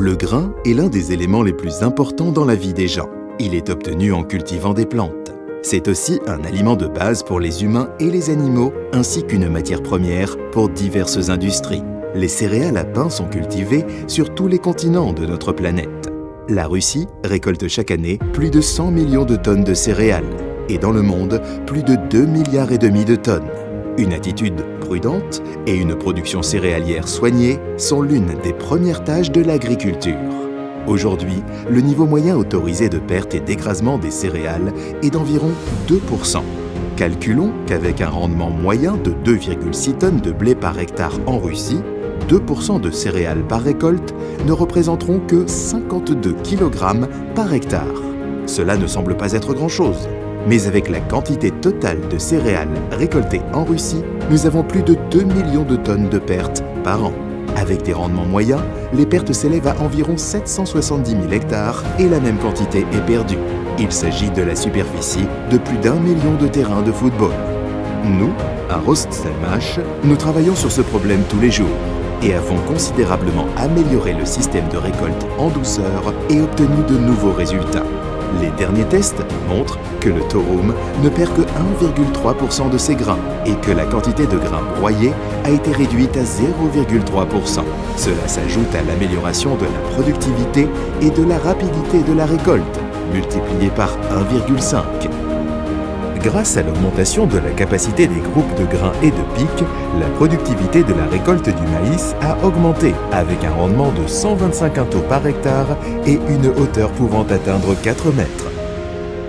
Le grain est l'un des éléments les plus importants dans la vie des gens. Il est obtenu en cultivant des plantes. C'est aussi un aliment de base pour les humains et les animaux, ainsi qu'une matière première pour diverses industries. Les céréales à pain sont cultivées sur tous les continents de notre planète. La Russie récolte chaque année plus de 100 millions de tonnes de céréales et dans le monde, plus de 2,5 milliards de tonnes. Une attitude prudente et une production céréalière soignée sont l'une des premières tâches de l'agriculture. Aujourd'hui, le niveau moyen autorisé de perte et d'écrasement des céréales est d'environ 2%. Calculons qu'avec un rendement moyen de 2,6 tonnes de blé par hectare en Russie, 2% de céréales par récolte ne représenteront que 52 kg par hectare. Cela ne semble pas être grand-chose. Mais avec la quantité totale de céréales récoltées en Russie, nous avons plus de 2 millions de tonnes de pertes par an. Avec des rendements moyens, les pertes s'élèvent à environ 770 000 hectares et la même quantité est perdue. Il s'agit de la superficie de plus d'1 million de terrains de football. Nous, à Rostselmash, nous travaillons sur ce problème tous les jours et avons considérablement amélioré le système de récolte en douceur et obtenu de nouveaux résultats. Les derniers tests montrent que le torum ne perd que 1,3% de ses grains et que la quantité de grains broyés a été réduite à 0,3%. Cela s'ajoute à l'amélioration de la productivité et de la rapidité de la récolte, multipliée par 1,5. Grâce à l'augmentation de la capacité des groupes de grains et de pics, la productivité de la récolte du maïs a augmenté avec un rendement de 125 quintaux par hectare et une hauteur pouvant atteindre 4 mètres.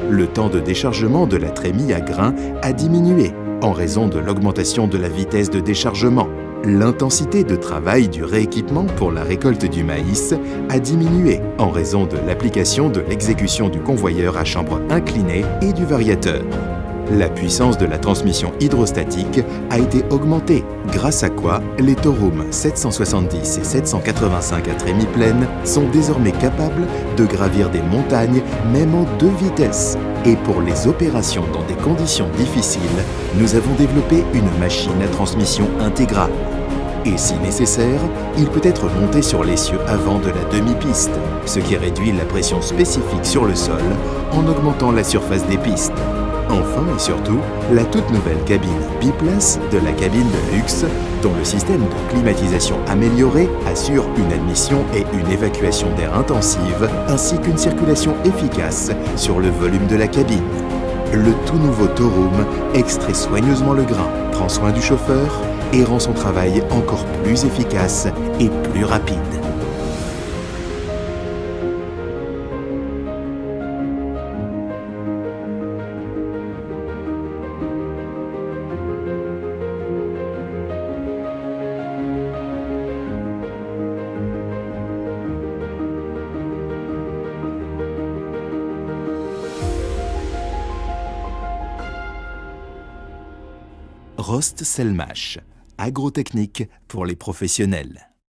Le temps de déchargement de la trémie à grains a diminué en raison de l'augmentation de la vitesse de déchargement. L'intensité de travail du rééquipement pour la récolte du maïs a diminué en raison de l'application de l'exécution du convoyeur à chambre inclinée et du variateur. La puissance de la transmission hydrostatique a été augmentée, grâce à quoi les Torum 770 et 785 à trémie pleine sont désormais capables de gravir des montagnes même en 2 vitesses. Et pour les opérations dans des conditions difficiles, nous avons développé une machine à transmission intégrale. Et si nécessaire, il peut être monté sur l'essieu avant de la demi-piste, ce qui réduit la pression spécifique sur le sol en augmentant la surface des pistes. Enfin et surtout, la toute nouvelle cabine biplace de la cabine de luxe, dont le système de climatisation amélioré assure une admission et une évacuation d'air intensive, ainsi qu'une circulation efficace sur le volume de la cabine. Le tout nouveau Torum extrait soigneusement le grain, prend soin du chauffeur et rend son travail encore plus efficace et plus rapide. Rostselmash, agrotechnique pour les professionnels.